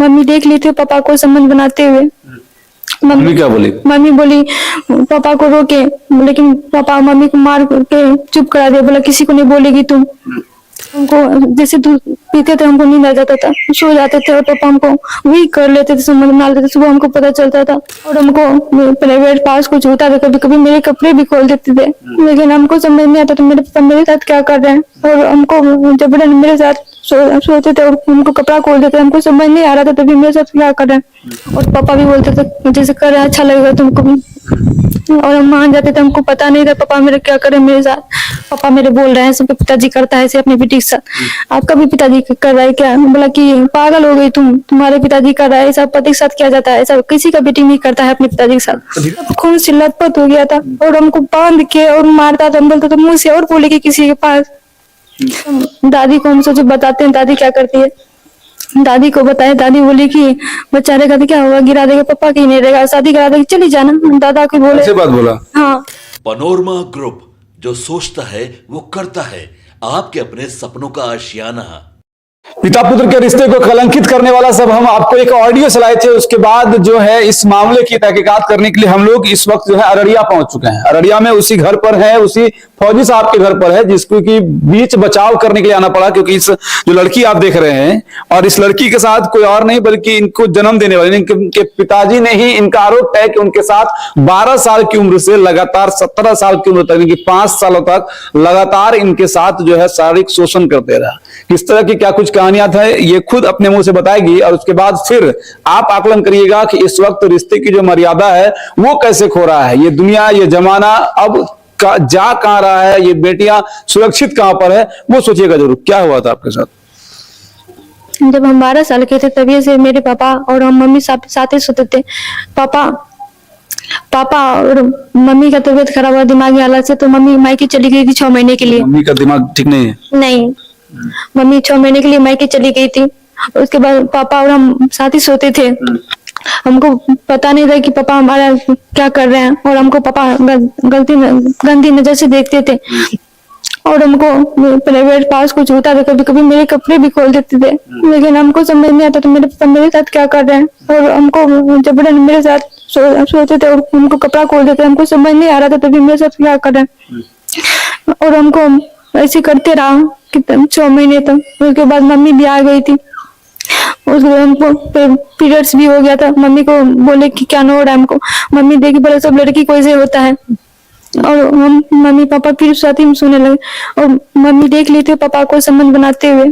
Mummy देख ली थी पापा को संबंध बनाते हुए। मम्मी क्या बोली? मम्मी बोली पापा को रोके, लेकिन पापा मम्मी को मार के चुप करा दिया, बोला किसी को नहीं बोलेगी तुम। हमको जैसे दूध पीते थे हमको नींद आ जाता था, सो जाते थे और पापा हमको वही कर लेते थे, संबंध बना लेते थे। सुबह हमको पता चलता था और हमको प्राइवेट पास कुछ होता था, कभी कभी मेरे कपड़े भी खोल देते थे, लेकिन हमको समझ नहीं आता था मेरे पापा मेरे साथ क्या कर रहे हैं। और हमको जबरन मेरे साथ सोते थे और हमको कपड़ा खोल देते थे, हमको समझ नहीं आ रहा था तभी मेरे साथ क्या कर रहे हैं। और पापा भी बोलते थे जैसे कर रहे अच्छा लगेगा तुमको भी, और हम मान जाते थे। हमको पता नहीं था पापा मेरे क्या करे मेरे साथ। पापा मेरे बोल रहे हैं सबके पिताजी करता है ऐसे अपने बेटी के साथ, आपका भी पिताजी कर रहा है क्या? बोला कि पागल हो गई तुम, तुम्हारे पिताजी कर रहा है ऐसा, पति के साथ किया जाता है ऐसा, किसी का बेटी नहीं करता है अपने पिताजी के साथ। खून से लथपथ हो गया था और हमको बांध के और मारता था, बोलता था मुंह से और बोलेगी किसी के पास। दादी को हम सोचे बताते हैं दादी क्या करती है। दादी को बताए, दादी बोली कि बच्चा रहेगा तो क्या होगा, गिरा देगा पापा की नहीं रहेगा, शादी करा देगी चली जाना। दादा को बोले ऐसे बात बोला? हाँ। पनोरमा ग्रुप, जो सोचता है वो करता है, आपके अपने सपनों का आशियाना। पिता पुत्र के रिश्ते को कलंकित करने वाला सब हम आपको एक ऑडियो चलाए थे, उसके बाद जो है इस मामले की तहकीकात करने के लिए हम लोग इस वक्त जो है अररिया पहुंच चुके हैं। अररिया में उसी घर पर है, उसी फौजी साहब के घर पर है, जिसको कि बीच बचाव करने के लिए आना पड़ा, क्योंकि इस जो लड़की आप देख रहे हैं और इस लड़की के साथ कोई और नहीं बल्कि इनको जन्म देने वाले इनके पिताजी ने ही इनका आरोप है कि उनके साथ 12 साल की उम्र से लगातार 17 साल की उम्र तक, यानी कि 5 सालों तक लगातार इनके साथ जो है शारीरिक शोषण करते रहा। किस तरह की क्या कुछ कहानियां था ये खुद अपने मुंह से बताएगी, और उसके बाद फिर आप आकलन करिएगा कि इस वक्त रिश्ते की जो मर्यादा है वो कैसे खो रहा है। ये दुनिया, ये जमाना अब जा कहां रहा है, ये बेटियां सुरक्षित कहां पर है, वो सोचिएगा जरूर। क्या हुआ था आपके साथ? जब हम 12 साल के थे तभी से मेरे पापा और हम मम्मी साथ ही सोते थे। पापा और मम्मी का तबीयत खराब हुआ दिमागी हालत से, तो मम्मी मायके चली गई थी 6 महीने के लिए। मम्मी का दिमाग ठीक नहीं है? नहीं, मम्मी 6 महीने के लिए मायके चली गई थी। उसके बाद पापा और हम साथ ही सोते थे। हमको पता नहीं था कि पापा हमारा क्या कर रहे हैं, और हमको पापा गंदी नजर से देखते थे, और हमको प्राइवेट पास कुछ होता था, कभी कभी मेरे कपड़े भी खोल देते थे, लेकिन हमको समझ नहीं आता तो मेरे पापा मेरे साथ क्या कर रहे हैं। और हमको जबरन मेरे साथ सोते थे और हमको कपड़ा खोल देते, हमको समझ नहीं आ रहा था तभी मेरे साथ क्या कर रहे हैं। और हमको ऐसे करते रहा कितने 6 महीने तक। उसके बाद मम्मी भी आ गई थी, उसके बाद हमको पीरियड्स भी हो गया था। मम्मी को बोले कि क्या हो रहा है हमको, मम्मी देखी बोले सब लड़की को ऐसे होता है, और हम मम्मी पापा फिर साथ ही सोने लगे। और मम्मी देख ली थी पापा को संबंध बनाते हुए।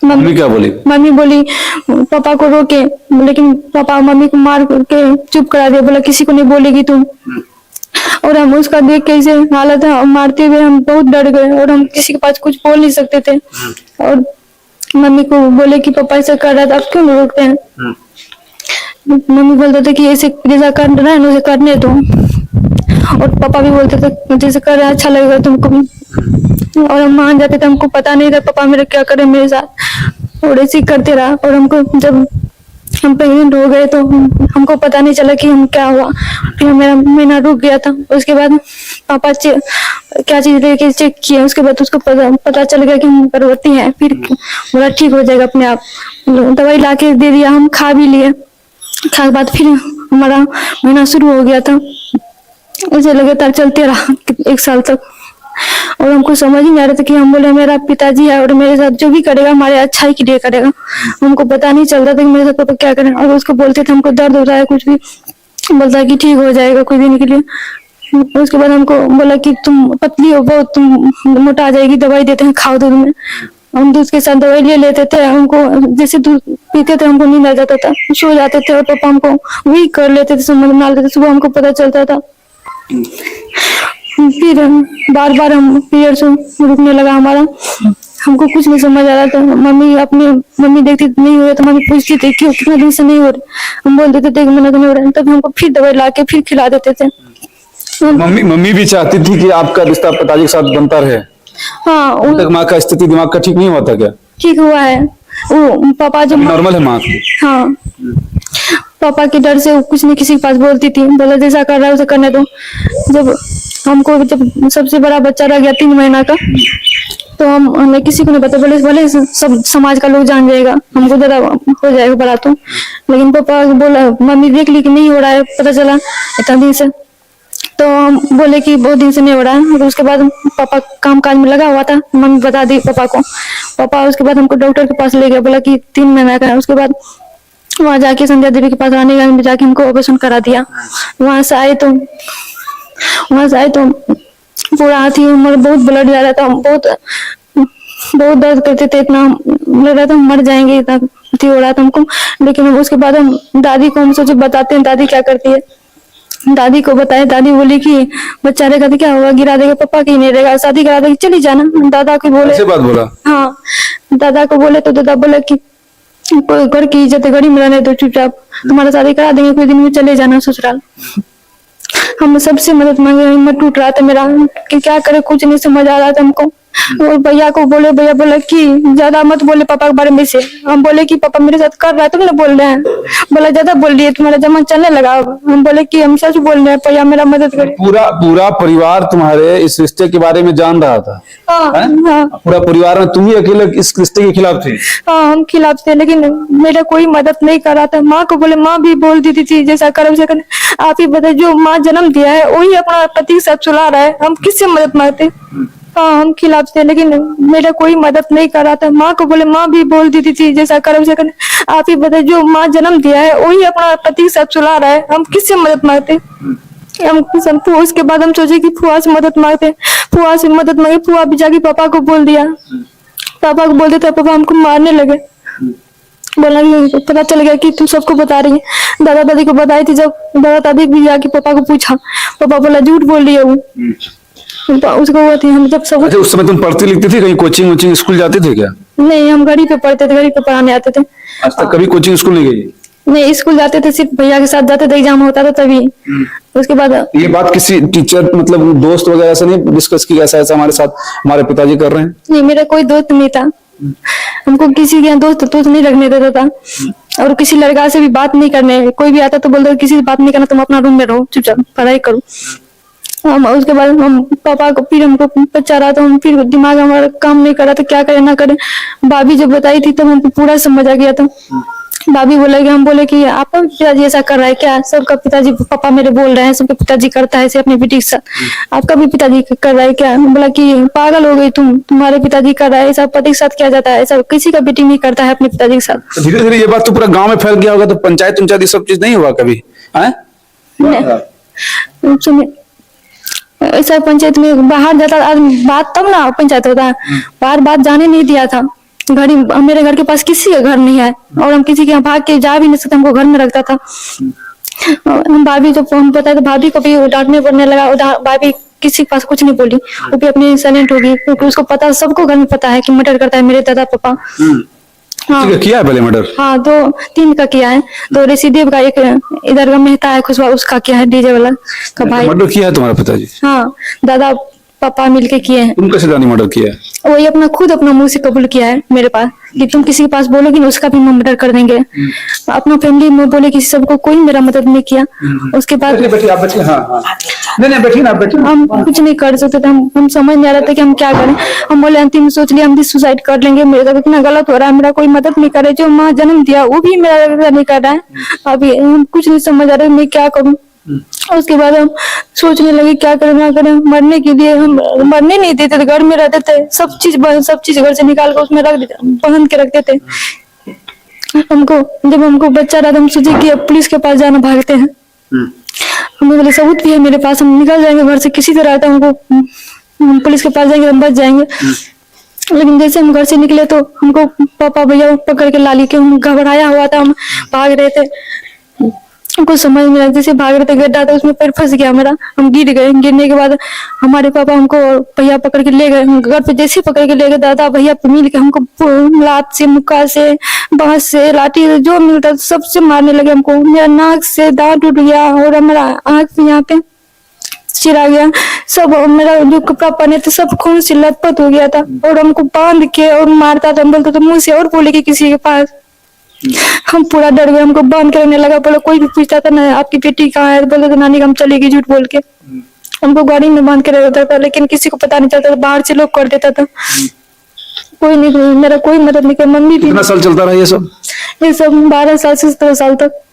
मम्मी क्या बोली? मम्मी बोली पापा को रोके, लेकिन पापा मम्मी को मार के चुप करा दिया, बोला किसी को नहीं बोलेगी तुम। और हम उसका देख के ऐसे हालत मारते हुए हम बहुत डर गए, और हम किसी के पास कुछ बोल नहीं सकते थे। और मम्मी को बोले कि पापा ऐसे कर रहा था, आप क्यों नहीं रोकते हैं? मम्मी बोलते थे कि ऐसे जैसा कर रहा है उसे करने दो, और पापा भी बोलते थे जैसे कर रहा है अच्छा लगेगा तुमको भी। और हम मान जाते थे, हमको पता नहीं था पापा मेरे क्या करे मेरे साथ, और ऐसे करते रहा। और हमको जब हम प्रेग्नेंट हो गए तो हमको पता नहीं चला कि हम क्या हुआ, फिर मेरा महीना रुक गया था। उसके बाद पापा क्या चीज लेके चेक किया, उसके बाद उसको पता चल गया कि हम गर्भवती हैं। फिर बोला ठीक हो जाएगा अपने आप, दवाई लाके दे दिया, हम खा भी लिए। खा के बाद फिर हमारा महीना शुरू हो गया था। ऐसे लगातार चलते रहा 1 साल तक, और हमको समझ ही नहीं आ रहा था कि हम बोले मेरा पिताजी है और मेरे साथ जो भी करेगा हमारे अच्छाई के लिए करेगा। हमको पता नहीं चलता था कि मेरे साथ पापा क्या करें। और उसको बोलते थे हमको दर्द हो रहा है कुछ भी, बोलता है कि ठीक हो जाएगा कुछ दिन के लिए। उसके बाद हमको बोला कि तुम पतली हो बहुत, तुम मोटा आ जाएगी, दवाई देते हैं खाओ दूध में। हम दूध के साथ दवाई ले लेते थे, हमको जैसे दूध पीते थे हमको नींद आ जाता था, सो जाते थे, और पापा हमको वही कर लेते थे, संबंध बना लेते थे। सुबह हमको पता चलता था, फिर बार बार हम पीरियड्स रुकने लगा हमारा, हमको कुछ नहीं समझ आ रहा था। मम्मी देखती नहीं हो रहा तो मम्मी पूछती थी क्यों कितने दिन से नहीं हो रहा, हम बोल देते थे 1 महीना तो नहीं हो रहा, तब हमको फिर दवाई ला के फिर खिला देते थे। मम्मी भी चाहती थी कि आपका रिश्ता पिताजी के साथ बनता रहे? हाँ, माँ का स्थिति दिमाग का ठीक नहीं हुआ था क्या? ठीक हुआ है, वो पापा जब नॉर्मल है माँ की? हाँ, पापा के डर से कुछ नहीं किसी के पास बोलती थी, बोला जैसा कर रहा है उसे करने दो। जब हमको जब सबसे बड़ा बच्चा रह गया 3 महीना का, तो हमें किसी को नहीं पता, बोले बोले सब समाज का लोग जान जाएगा, हमको ज्यादा हो जाएगा बड़ा तो। लेकिन पापा बोला, मम्मी देख ली कि नहीं हो रहा है, पता चला इतना दिन से, तो हम बोले कि बहुत दिन से नहीं हो रहा है। तो उसके बाद पापा काम काज में लगा हुआ था, मम्मी बता दी पापा को। पापा उसके बाद हमको डॉक्टर के पास ले गया, बोला कि 3 महीना का है। उसके बाद वहां जाके संध्या देवी के पास आने का जाके हमको ऑपरेशन करा दिया। वहां से आए तो पूरा हाथी उम्र बहुत ब्लड जा रहा था, बहुत दर्द करते थे, इतना लग रहा था हम मर जाएंगे, इतना अथी हो रहा था हमको। लेकिन उसके बाद हम दादी को हम सोचे बताते हैं दादी क्या करती है। दादी को बताए, दादी बोली कि बच्चा रहेगा तो क्या होगा, गिरा देगा, पापा की नहीं रहेगा, शादी करा देगी, चली जाना। दादा को बोले, ऐसे बात बोला? हाँ, दादा को बोले तो दादा बोले कि घर की इज्जत है, घड़ी में रहने दो, चुपचाप तुम्हारा शादी करा देंगे, कुछ दिन में चले जाना ससुराल। हम सबसे मदद मांगे, हिम्मत टूट रहा था मेरा कि क्या करे, कुछ नहीं समझ आ रहा था हमको। और भैया को बोले, भैया बोला कि ज्यादा मत बोले पापा के बारे में से। हम बोले कि पापा मेरे साथ कर रहा है, तुम ना बोल रहे हैं। बोला ज्यादा बोल रही है, तुम्हारा जमा चलने लगा। हम बोले कि हम सच बोल रहे हैं, भैया मेरा मदद करे। पूरा परिवार तुम्हारे इस रिश्ते के बारे में जान रहा था? हाँ, हाँ, पूरा परिवार में तुम ही अकेले इस रिश्ते के खिलाफ थे? हाँ, हम खिलाफ थे, लेकिन मेरा कोई मदद नहीं कर रहा था। माँ को बोले, माँ भी बोल देती थी जैसा कर वैसा कर। आप ही बताए, जो माँ जन्म दिया है वही अपना पति के साथ चला रहा है, हम किससे मदद मांगते? हाँ, हम खिलाफ थे, लेकिन मेरा कोई मदद नहीं कर रहा था। माँ को बोले, माँ भी बोल देती थी जैसा कर वैसा कर। आप ही बताए, जो माँ जन्म दिया है वही अपना पति के साथ चला रहा है, हम किससे मदद मांगते? उसके बाद हम सोचे कि फुआ से मदद मांगते। फुआ से मदद मांगे, फुआ भी जाके पापा को बोल दिया। पापा को बोलते थे, पापा हमको मारने लगे। बोला कि पता चल गया कि तुम सबको बता रही है। दादा दादी को बताई थी, जब दादा दादी भी जाके पापा को पूछा, पापा बोला झूठ बोल रही है वो। उसको वो थी, हम जब सब। अच्छा, उस समय तुम पढ़ती लिखती थी, कहीं कोचिंग स्कूल जाते थे क्या? नहीं, हम घड़ी पे पढ़ते थे, घड़ी पे पढ़ाने आते थे। आज तक कभी कोचिंग स्कूल नहीं गई? नहीं, स्कूल जाते थे, सिर्फ भैया के साथ जाते थे, एग्जाम होता था तभी। उसके बाद ये बात किसी टीचर मतलब दोस्त वगैरह से नहीं डिस्कस की, ऐसा ऐसा हमारे साथ हमारे पिताजी कर रहे हैं? नहीं, मेरा कोई दोस्त नहीं था, हमको किसी के यहाँ दोस्त नहीं रखने देता था। और किसी लड़का से भी बात नहीं करने, कोई भी आता तो बोलते किसी से बात नहीं करना, तुम अपना रूम में रहो, चुपचाप पढ़ाई करो। उसके बाद हम पापा को, फिर हमको बच्चा रहा तो हम फिर दिमाग हमारा काम नहीं कर रहा था, क्या करे ना करे। भाभी जब बताई थी तो हमको पूरा समझ आ गया था। भाभी बोले कि, हम बोले कि आपका पिताजी ऐसा कर रहा है क्या? सबका पिताजी, पापा मेरे बोल रहे हैं सबके पिताजी करता है ऐसे अपने बेटी के साथ, आपका भी पिताजी कर रहा है क्या? बोला कि पागल हो गई तुम, तुम्हारे पिताजी कर रहा है ऐसा, पति के साथ किया जाता है ऐसा, किसी का बेटी नहीं करता है अपने पिताजी के साथ। धीरे धीरे ये बात तो पूरा गाँव में फैल गया होगा, तो पंचायत ये सब चीज नहीं हुआ कभी? ऐसा पंचायत में बाहर जाता आदमी बात तब ना पंचायत होता है, बाहर बात जाने नहीं दिया था। घर, मेरे घर के पास किसी का घर नहीं है, और हम किसी के यहाँ भाग के जा भी नहीं सकते, हमको घर में रखता था। हम भाभी जब हम पता तो भाभी को भी डांटने पड़ने लगा। भाभी किसी के पास कुछ नहीं बोली, वो भी अपनी साइलेंट होगी, क्योंकि उसको पता, सबको घर में पता है कि मर्डर करता है मेरे दादा पापा। हाँ, किया है पहले मर्डर? हाँ, 2-3 का किया है। तो ऋषिदेव का एक इधर का मेहता है खुशबा, उसका किया है, डीजे वाला का भाई। मर्डर किया है तुम्हारा पिताजी? हाँ, दादा पापा मिलके किए हैं। तुम कैसे जानी मर्डर किया है? वही अपना खुद अपना मुंह से कबूल किया है मेरे पास कि तुम किसी के पास बोलोगी ना उसका भी हम मर्डर कर देंगे। अपना फैमिली में बोले किसी, सबको कोई मेरा मदद नहीं किया। उसके बाद बैठिए आप बैठिए। हाँ, नहीं बैठिए ना, बैठिए। हम कुछ नहीं कर सकते थे, हम समझ नहीं आ रहा था कि हम क्या करें। हम बोले अंतिम सोच लिया हम भी सुसाइड कर लेंगे, मेरे साथ इतना गलत हो रहा है, मेरा कोई मदद नहीं करे, जो माँ जन्म दिया वो भी मेरा नहीं कर रहा है। अभी हम कुछ नहीं समझ आ रहा मैं क्या करूँ। उसके बाद हम सोचने लगे क्या करें ना करें। मरने के लिए हम मरने नहीं देते थे, घर में रहते थे, सब चीज घर से निकाल कर उसमें रख देते, बांध के रखते थे। जब हमको बच्चा रहा तो हम सोचे कि अब पुलिस के पास जाना, भागते हैं। हमें बोले सबूत भी है मेरे पास, हम निकल जाएंगे घर से किसी तरह, तो हमको पुलिस के पास जाएंगे हम बच जाएंगे। लेकिन जैसे हम घर से निकले तो हमको पापा भैया पकड़ के ला ली, के हम घबराया हुआ था, हम भाग रहे थे, कुछ समझ नहीं आया। जैसे भाग रहे थे गड्ढा था उसमें पैर फंस गया मेरा, हम गिर गए। गिरने के बाद हमारे पापा हमको भैया पकड़ के ले गए घर पे। जैसे पकड़ के ले गए दादा भैया मिल के हमको लात से, मुक्का से, बांस से, लाठी से, जो मिलता सबसे मारने लगे हमको। मेरा नाक से दांत टूट गया और हमारा आँख से यहाँ पे चिरा गया, सब मेरा जो कपड़ा पहने थे सब खून से लथपथ हो गया था। और हमको बांध के और मारता था, बोलता था मुंह से और बोले कि किसी के पास। हम पूरा डर गए, हमको बांध के रखने लगा। बोले कोई भी पूछता था ना आपकी बेटी कहाँ है, बोलते थे नानी हम चलेगी, झूठ बोल के। हमको गाड़ी में बांध के रहता था, लेकिन किसी को पता नहीं चलता था, बाहर से लोग कर देता था। कोई नहीं, मेरा कोई मदद नहीं किया। मम्मी भी कितना साल चलता रहा ये सब? ये सब 12 साल से 17 साल तक।